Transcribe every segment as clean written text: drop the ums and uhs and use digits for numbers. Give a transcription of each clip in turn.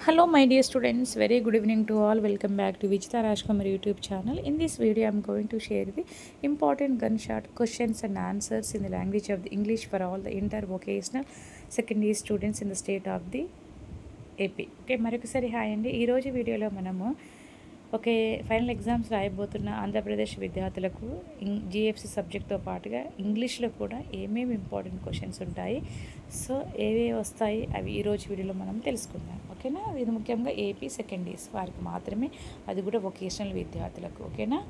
Hello my dear students, very good evening to all. Welcome back to Vichita Rajkumar YouTube channel. In this video I am going to share the important gunshot questions and answers in the language of the English for all the inter-vocational secondary students in the state of the AP. Okay, మరొకసారి hi అండి. ఈరోజు వీడియోలో మనము final exams రాయబోతున్న Andhra Pradesh విద్యార్థులకు GFC సబ్జెక్ట్తో పాటుగా ఇంగ్లీష్లో కూడా ఏమేమి ఇంపార్టెంట్ క్వశ్చన్స్ ఉంటాయి, సో ఏవే వస్తాయి అవి ఈరోజు వీడియోలో మనం తెలుసుకుందాం. ఓకేనా, ఇది ముఖ్యంగా ఏపీ సెకండ్ ఇయర్స్ వారికి మాత్రమే, అది కూడా వొకేషనల్ విద్యార్థులకు. ఓకేనా,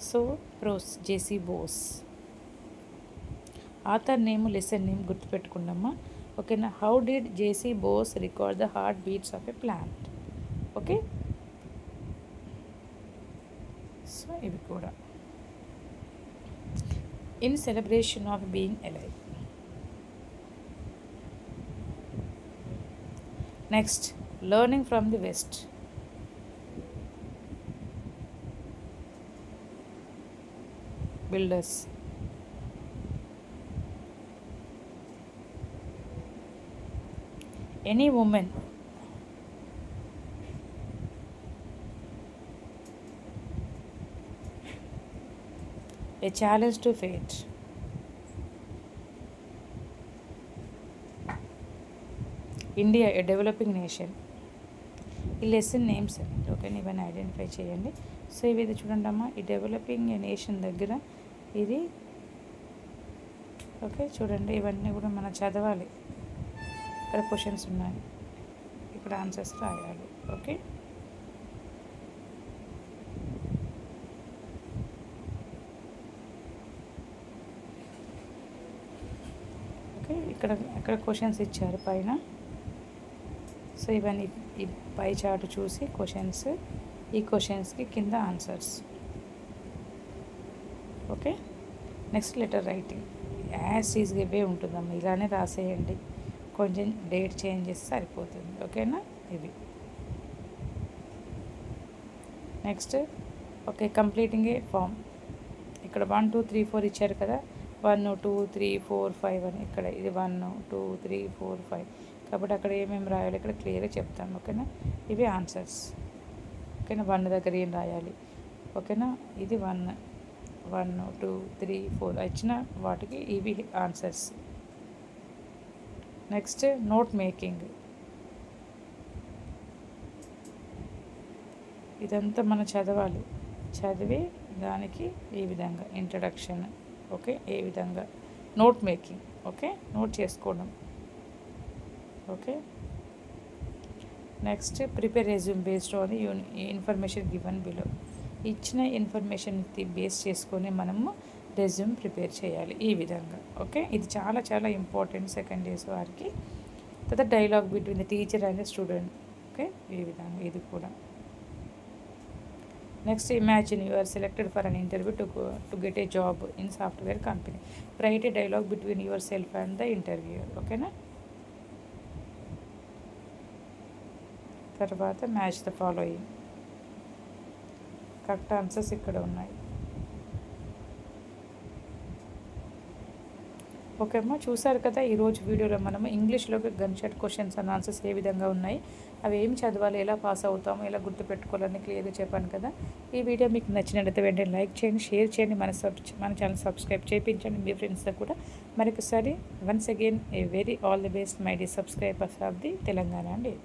so prose JC Bose, author name lesson name గుర్తుపెట్టుకున్నామా. ఓకేనా, how did JC Bose record the heart beats of a plant. Okay, so ఇవి కూడా in celebration of being alive. Next, learning from the west. Builders. Any women. A challenge to fate. India, a developing nation. ఈ lesson names అండి. ఓకేనా, ఇవన్నీ identify చేయండి. So ఇవి చూడండి అమ్మా, ఈ డెవలపింగ్ ఏ నేషన్ దగ్గర ఇది. ఓకే, చూడండి ఇవన్నీ కూడా మనం చదవాలి. ఇక్కడ క్వశ్చన్స్ ఉన్నాయి, ఇక్కడ ఆన్సర్స్ రాయాలి. ఓకే, ఇక్కడ క్వశ్చన్స్ ఇచ్చారు పైన. సో ఇవన్నీ ఈ పై చార్ట్ చూసి క్వశ్చన్స్, ఈ క్వశ్చన్స్కి కింద answers. Okay, next letter writing as ఈజ్గా ఇవే ఉంటుందమ్మా, ఇలానే రాసేయండి, కొంచెం డేట్ చేంజ్ చేస్తే సరిపోతుంది. ఓకేనా, ఇవి. నెక్స్ట్ ఓకే, కంప్లీటింగ్ ఏ ఫామ్. ఇక్కడ 1 2 3 4 ఇచ్చారు కదా, 1 2 3 4 5 అని. ఇక్కడ ఇది 1 2 3 4 5 కాబట్టి అక్కడ ఏమేమి రాయాలి ఇక్కడ క్లియర్గా చెప్తాను. ఓకేనా, ఇవి ఆన్సర్స్. ఓకేనా, 1 దగ్గర ఏం రాయాలి. ఓకేనా, ఇది 1 1 2 3 4 ఇచ్చిన వాటికి ఇవి ఆన్సర్స్. Next, note making. ఇదంతా మనం చదవాలి, చదివి దానికి ఈ విధంగా ఇంట్రడక్షన్. ఓకే, ఏ విధంగా నోట్ మేకింగ్. ఓకే, నోట్ చేసుకోవడం. Okay, next, prepare resume based on the information given below. ఇచ్చిన ఇన్ఫర్మేషన్ బేస్ చేసుకొని మనము రెజ్యూమ్ ప్రిపేర్ చేయాలి ఈ విధంగా. ఓకే, ఇది చాలా చాలా ఇంపార్టెంట్ సెకండ్ ఇయర్స్ వారికి. తర్వాత dialogue between the teacher and the student. Okay, ఈ విధంగా ఇది కూడా. Next, imagine you are selected for an interview to get a job in software company. Write a dialogue between yourself and the interviewer. ఓకేనా, తర్వాత match the following. Correct answers ఇక్కడ ఉన్నాయి. Okay అమ్మా, చూసారు కదా ఈరోజు వీడియోలో మనము ఇంగ్లీష్లో గన్షాట్ క్వశ్చన్స్ అండ్ ఆన్సర్స్ ఏ విధంగా ఉన్నాయి, అవి ఏం చదవాలి, ఎలా పాస్ అవుతామో, ఎలా గుర్తుపెట్టుకోవాలని క్లియర్గా చెప్పాను కదా. ఈ వీడియో మీకు నచ్చినట్లయితే వెంటనే లైక్ చేయండి, షేర్ చేయండి, మన ఛానల్ సబ్స్క్రైబ్ చేయించండి మీ ఫ్రెండ్స్తో కూడా. మరొకసారి once again a very all the best my dear subscribers of the Telangana అండి.